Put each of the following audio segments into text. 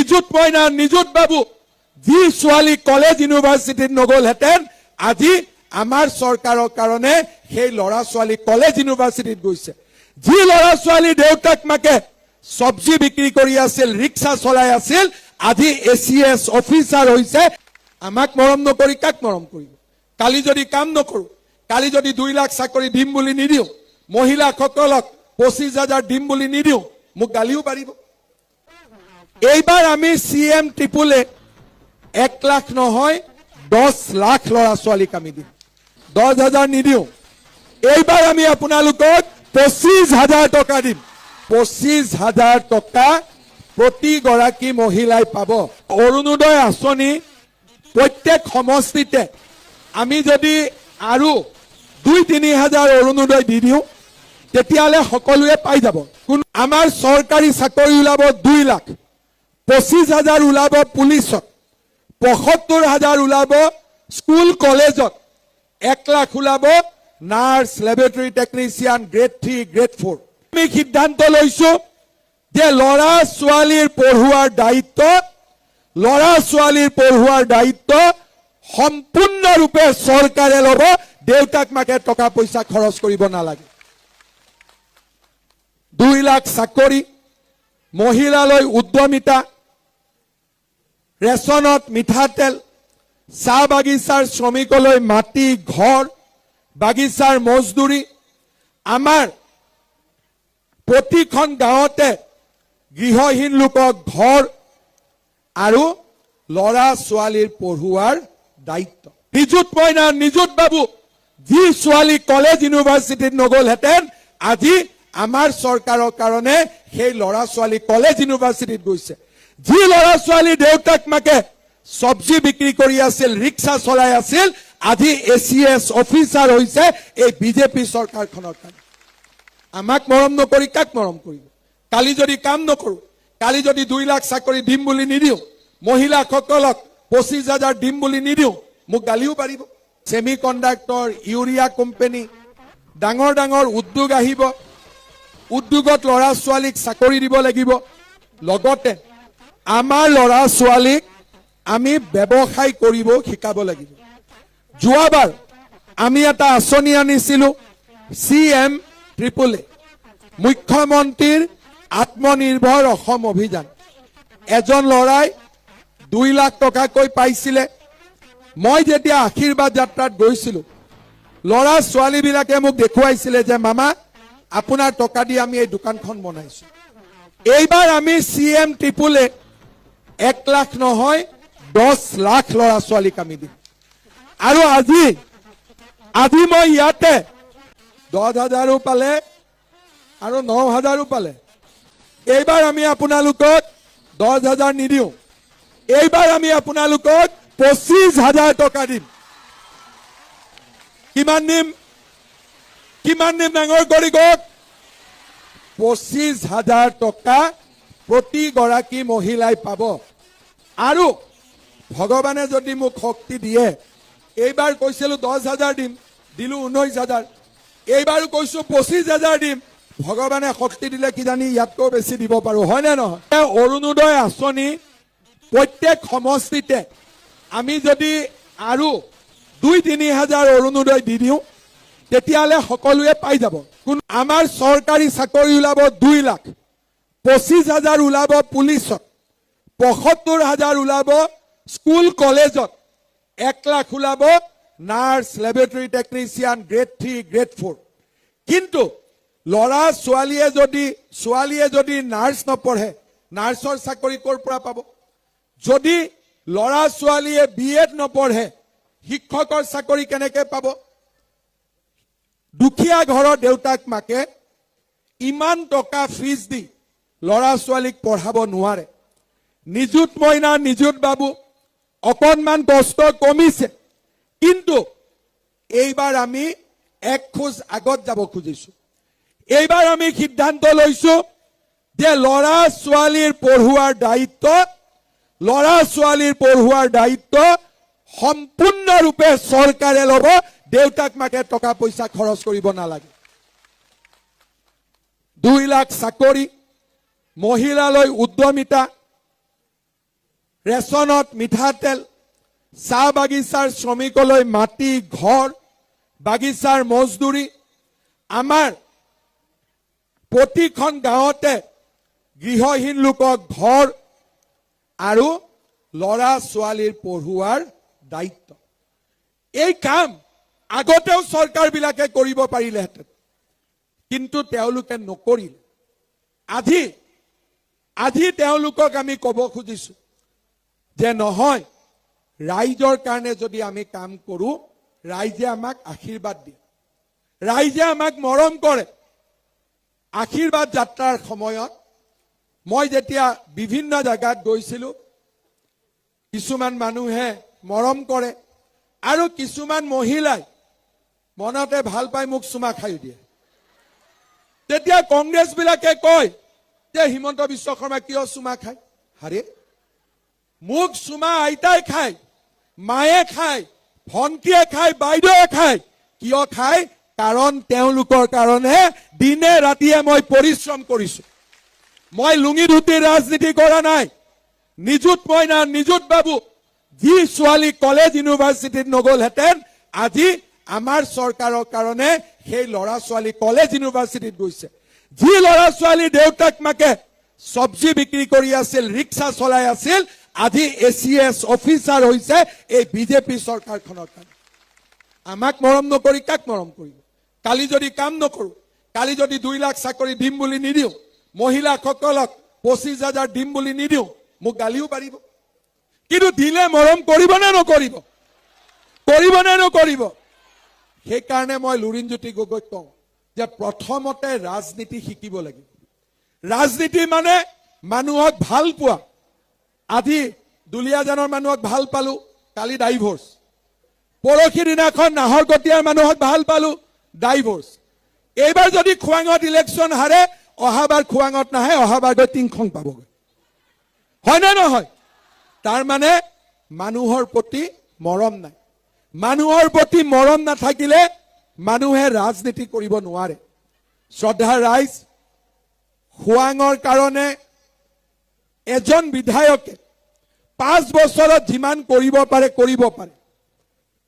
নিযুত মইনা নিযুত বাবু যি ছোৱালী কলেজ ইউনিভাৰ্চিটিত নগলহেঁতেন আজি আমাৰ চৰকাৰৰ কাৰণে সেই ল'ৰা ছোৱালী কলেজ ইউনিভাৰ্চিটিত গৈছে। যি ল'ৰা ছোৱালী দেউতাক মাকে চব্জি বিক্ৰী কৰি আছিল, ৰিক্সা চলাই আছিল, আজি ACS অফিচাৰ হৈছে। আমাক মৰম নকৰি কাক মৰম কৰিব? কালি যদি কাম নকৰো, কালি যদি 2 লাখ চাকৰি দিম বুলি নিদিওঁ, মহিলাসকলক 25,000 দিম বুলি নিদিওঁ, মোক গালিও পাৰিব। এইবাৰ আমি CM ত্ৰিপুলে 1 লাখ নহয় 10 লাখ ল'ৰা ছোৱালীক আমি দিম, 10,000 নিদিওঁ। এইবাৰ আমি আপোনালোকক 25,000 টকা দিম, 25,000 টকা প্ৰতিগৰাকী মহিলাই পাব। অৰুণোদয় আঁচনি প্ৰত্যেক সমষ্টিতে আমি যদি আৰু 2-3 হাজাৰ অৰুণোদয় দি দিওঁ তেতিয়াহ'লে সকলোৱে পাই যাব। আমাৰ চৰকাৰী চাকৰি ওলাব 2 লাখ, 25,000 ওলাব পুলিচত, 75,000 ওলাব স্কুল কলেজত, 1 লাখ ওলাব nurse, laboratory technician, grade 3, grade 4। আমি সিদ্ধান্ত লৈছো যে ল'ৰা ছোৱালীৰ পঢ়ুৱাৰ দায়িত্ব সম্পূৰ্ণৰূপে চৰকাৰে ল'ব। দেউতাক মাকে টকা পইচা খৰচ কৰিব নালাগে। 2 লাখ চাকৰি, মহিলালৈ উদ্যমিতা, ৰেচনত মিঠাতেল, চাহ বাগিচাৰ শ্ৰমিকলৈ মাটি, ঘৰ, বাগিচাৰ মজদুৰি, আমাৰ প্ৰতিখন গাঁৱতে গৃহহীন লোকক ঘৰ আৰু ল'ৰা ছোৱালীৰ পঢ়ুৱাৰ দায়িত্ব। নিযুত মইনা নিযুত বাবু যি ছোৱালী কলেজ ইউনিভাৰ্চিটিত নগলহেঁতেন আজি আমাৰ চৰকাৰৰ কাৰণে সেই ল'ৰা ছোৱালী কলেজ ইউনিভাৰ্চিটিত গৈছে। যি ল'ৰা ছোৱালী দেউতাক মাকে চব্জি বিক্ৰী কৰি আছিল, ৰিক্সা চলাই আছিল, আজি ACS অফিচাৰ হৈছে এই বিজেপি চৰকাৰখনৰ কাৰণে। আমাক মৰম নকৰি কাক মৰম কৰিব? কালি যদি কাম নকৰো, কালি যদি 2 লাখ চাকৰি দিম বুলি নিদিওঁ, মহিলাসকলক 25,000 দিম বুলি নিদিওঁ, মোক গালিও পাৰিব। ছেমি কণ্ডাক্টৰ, ইউৰিয়া কোম্পানী, ডাঙৰ ডাঙৰ উদ্যোগ আহিব, উদ্যোগত ল'ৰা ছোৱালীক চাকৰি দিব লাগিব। লগতে আমাৰ ল'ৰা ছোৱালীক আমি ব্যৱসায় কৰিব শিকাব লাগিব। যোৱাবাৰ আমি এটা আঁচনি আনিছিলো CM ত্ৰিপুলে, মুখ্যমন্ত্ৰীৰ আত্মনিৰ্ভৰ অসম অভিযান। এজন ল'ৰাই 2 লাখ টকাকৈ পাইছিলে। মই যেতিয়া আশীৰ্বাদ যাত্ৰাত গৈছিলো, ল'ৰা ছোৱালীবিলাকে মোক দেখুৱাইছিলে যে মামা আপোনাৰ টকা দি আমি এই দোকানখন বনাইছো। এইবাৰ আমি CM ত্ৰিপুলে 1 লাখ নহয় 10 লাখ ল'ৰা ছোৱালীক আমি দিম। আৰু আজি মই ইয়াতে 10,000ও পালে আৰু 9,000ও পালে। এইবাৰ আমি আপোনালোকক 10,000 নিদিওঁ, এইবাৰ আমি আপোনালোকক 25,000 টকা দিম। কিমান দিম ডাঙৰ কৰি কওক? 25,000 টকা প্ৰতিগৰাকী মহিলাই পাব। আৰু ভগৱানে যদি মোক শক্তি দিয়ে, এইবাৰ কৈছিলো 10,000 দিম, দিলো 19,000, এইবাৰো কৈছো 25,000 দিম। ভগৱানে শক্তি দিলে কিজানি ইয়াতকৈ বেছি দিব পাৰো, হয় নে নহয়? অৰুণোদয় আঁচনি প্ৰত্যেক সমষ্টিতে আমি যদি আৰু 2-3 হাজাৰ অৰুণোদয় দি দিওঁ তেতিয়াহ'লে সকলোৱে পাই যাব। আমাৰ চৰকাৰী চাকৰি ওলাব 2 লাখ, 25,000 ওলাব পুলিচত, 75,000 ওলাব স্কুল কলেজত, 1 লাখ ওলাব nurse, laboratory technician, grade 3, grade 4। কিন্তু ল'ৰা ছোৱালীয়ে যদি নাৰ্ছ নপঢ়ে, নাৰ্ছৰ চাকৰি ক'ৰ পৰা পাব? যদি ল'ৰা ছোৱালীয়ে BEd নপঢ়ে, শিক্ষকৰ চাকৰি কেনেকৈ পাব? দুখীয়া ঘৰৰ দেউতাক মাকে ইমান টকা ফিজ দি ল'ৰা ছোৱালীক পঢ়াব নোৱাৰে। নিযুত মইনা নিযুত বাবু অকণমান কষ্ট কমিছে, কিন্তু এইবাৰ আমি 1 খোজ আগত যাব খুজিছো। এইবাৰ আমি সিদ্ধান্ত লৈছো যে ল'ৰা ছোৱালীৰ পঢ়ুৱাৰ দায়িত্ব সম্পূৰ্ণৰূপে চৰকাৰে ল'ব। দেউতাক মাকে টকা পইচা খৰচ কৰিব নালাগে। 2 লাখ চাকৰি, মহিলালৈ উদ্যমিতা, ৰেচনত মিঠাতেল, চাহ বাগিচাৰ শ্ৰমিকলৈ মাটি, ঘৰ, বাগিচাৰ মজদুৰি, আমাৰ প্ৰতিখন গাঁৱতে গৃহহীন লোকক ঘৰ আৰু ল'ৰা ছোৱালীৰ পঢ়ুৱাৰ দায়িত্ব। এই কাম আগতেও চৰকাৰবিলাকে কৰিব পাৰিলেহেঁতেন, কিন্তু তেওঁলোকে নকৰিলে। আজি তেওঁলোকক আমি ক'ব খুজিছো যে নহয়, ৰাইজৰ কাৰণে যদি আমি কাম কৰোঁ, ৰাইজে আমাক আশীৰ্বাদ দিয়ে, ৰাইজে আমাক মৰম কৰে। আশীৰ্বাদ যাত্ৰাৰ সময়ত মই যেতিয়া বিভিন্ন জাগাত গৈছিলোঁ, কিছুমান মানুহে মৰম কৰে আৰু কিছুমান মহিলাই মনতে ভাল পাই মোক চুমা খাই দিয়ে। তেতিয়া কংগ্ৰেছবিলাকে কয় যে হিমন্ত বিশ্ব শৰ্মা কিয় চুমা খায়? হাৰে, মোক চুমা আইতাই খায়, মায়ে খায়, ভণ্টিয়ে খায়, বাইদেৱে খায়। কিয় খায়? কাৰণ তেওঁলোকৰ কাৰণে দিনে ৰাতিয়ে মই পৰিশ্ৰম কৰিছো। মই লুঙি ধুতি ৰাজনীতি কৰা নাই। নিযুত মইনা, নিযুত বাবু, যি ছোৱালী কলেজ ইউনিভাৰ্চিটিত নগলহেঁতেন, আজি আমাৰ চৰকাৰৰ কাৰণে সেই ল'ৰা ছোৱালী কলেজ ইউনিভাৰ্চিটিত গৈছে। যি ল'ৰা ছোৱালী দেউতাক মাকে চব্জি বিক্ৰী কৰি আছিল, ৰিক্সা চলাই আছিল, আজি ACS অফিচাৰ হৈছে এই বিজেপি চৰকাৰখনৰ কাৰণে। আমাক মৰম নকৰি কাক মৰম কৰিব? কালি যদি কাম নকৰো, কালি যদি 2 লাখ চাকৰি দিম বুলি নিদিওঁ, মহিলাসকলক 25,000 দিম বুলি নিদিওঁ, মোক গালিও পাৰিব। কিন্তু দিলে মৰম কৰিব নে নকৰিব? কৰিব নে নকৰিব? সেইকাৰণে মই লুৰিণজ্যোতি গগৈক কওঁ যে প্ৰথমতে ৰাজনীতি শিকিব লাগিব। ৰাজনীতি মানে মানুহক ভাল পোৱা। আজি দুলীয়াজানৰ মানুহক ভাল পালো, কালি ডাইভৰ্চ। পৰহি দিনাখন নাহৰকটীয়াৰ মানুহক ভাল পালো, ডাইভৰ্চ। এইবাৰ যদি খোৱাঙত ইলেকশ্যন হাৰে, অহাবাৰ খোৱাঙত নাহে, অহাবাৰ গৈ টিংখং পাবগৈ। হয় নে নহয়? তাৰ মানে মানুহৰ প্ৰতি মৰম নাই। মানুহৰ প্ৰতি মৰম নাথাকিলে মানুহে ৰাজনীতি কৰিব নোৱাৰে। শ্ৰদ্ধাৰ ৰাইজ, খোৱাঙৰ কাৰণে এজন বিধায়কে 5 বছৰত যিমান কৰিব পাৰে কৰিব পাৰে,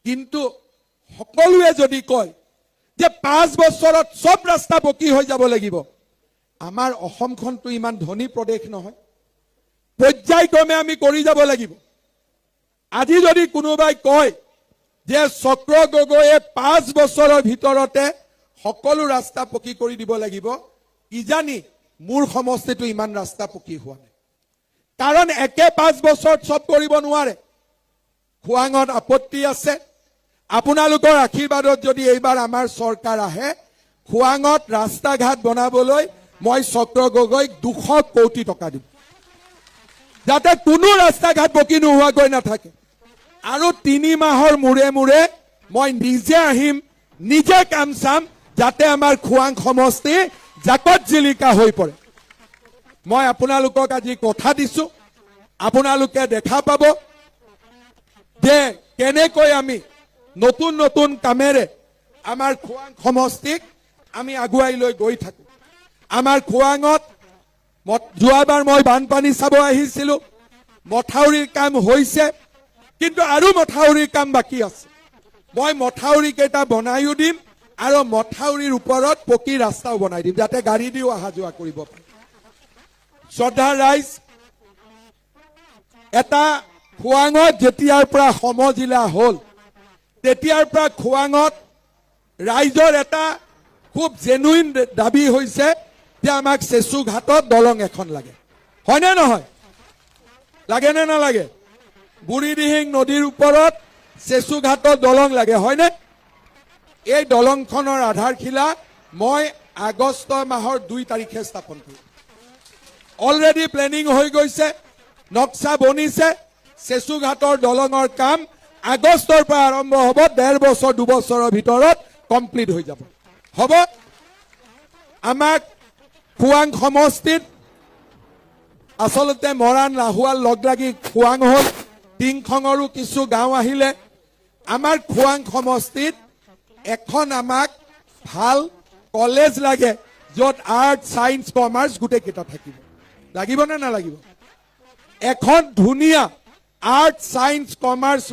কিন্তু সকলোৱে যদি কয় যে 5 বছৰত সব ৰাস্তা পকী হৈ যাব লাগিব, আমাৰ অসমখনটো ইমান ধনী প্ৰদেশ নহয়। পৰ্যায়ক্ৰমে আমি কৰি যাব লাগিব। আজি যদি কোনোবাই কয় যে চক্ৰ গগৈয়ে 5 বছৰৰ ভিতৰতে সকলো ৰাস্তা পকী কৰি দিব লাগিব, কিজানি মোৰ সমষ্টিটো ইমান ৰাস্তা পকী হোৱা নাই। কাৰণ একে 5 বছৰত সব কৰিব নোৱাৰে। খোৱাঙত আপত্তি আছে। আপোনালোকৰ আশীৰ্বাদত যদি এইবাৰ আমাৰ চৰকাৰ আহে, খোৱাঙত ৰাস্তা ঘাট বনাবলৈ মই চক্ৰ গগৈক 200 কোটি টকা দিম, যাতে কোনো ৰাস্তা ঘাট পকী নোহোৱাকৈ নাথাকে। আৰু 3 মাহৰ মূৰে মূৰে মই নিজে আহিম, নিজে কাম চাম, যাতে আমাৰ খোৱাং সমষ্টি জাকত জিলিকা হৈ পৰে। মই আপোনালোকক আজি কথা দিছো, আপোনালোকে দেখা পাব যে কেনেকৈ আমি নতুন নতুন কামেৰে আমাৰ খোৱাং সমষ্টিক আমি আগুৱাই লৈ গৈ থাকো। আমাৰ খোৱাঙত যোৱাবাৰ মই বানপানী চাব আহিছিলো, মথাউৰিৰ কাম হৈছে, কিন্তু আৰু মথাউৰিৰ কাম বাকী আছে। মই মথাউৰি কেইটা বনাইও দিম আৰু মথাউৰিৰ ওপৰত পকী ৰাস্তাও বনাই দিম, যাতে গাড়ী দিও অহা যোৱা কৰিব পাৰে। শ্ৰদ্ধাৰ ৰাইজ, এটা খোৱাঙত যেতিয়াৰ পৰা সমজিলা হ'ল, তেতিয়াৰ পৰা খোৱাঙত ৰাইজৰ এটা খুব জেনুইন দাবী হৈছে যে আমাক চেচু ঘাটত দলং এখন লাগে। হয়নে নহয়? লাগে নে নালাগে? বুঢ়ীদিহিং নদীৰ ওপৰত চেচু ঘাটত দলং লাগে, হয়নে? এই দলংখনৰ আধাৰশিলা মই আগষ্ট মাহৰ 2 তাৰিখে স্থাপন কৰিম। অলৰেডি প্লেনিং হৈ গৈছে, নক্সা বনিছে। চেচু ঘাটৰ দলঙৰ কাম আগষ্টৰ পৰা আৰম্ভ হ'ব, 1.5 বছৰ 2 বছৰৰ ভিতৰত কমপ্লিট হৈ যাব। হ'ব। আমাক খোৱাং সমষ্টিত আচলতে মৰাণ লাহোৱাল লগ লাগি খোৱাং হ'ল, টিংখঙৰো কিছু গাঁও আহিলে। আমাৰ খোৱাং সমষ্টিত এখন আমাক ভাল কলেজ লাগে, য'ত আৰ্ট, ছায়েন্স, কমাৰ্চ গোটেইকেইটা থাকিব। লাগিব নে নালাগিব? এখন ধুনীয়া আৰ্ট, ছায়েন্স, কমাৰ্চ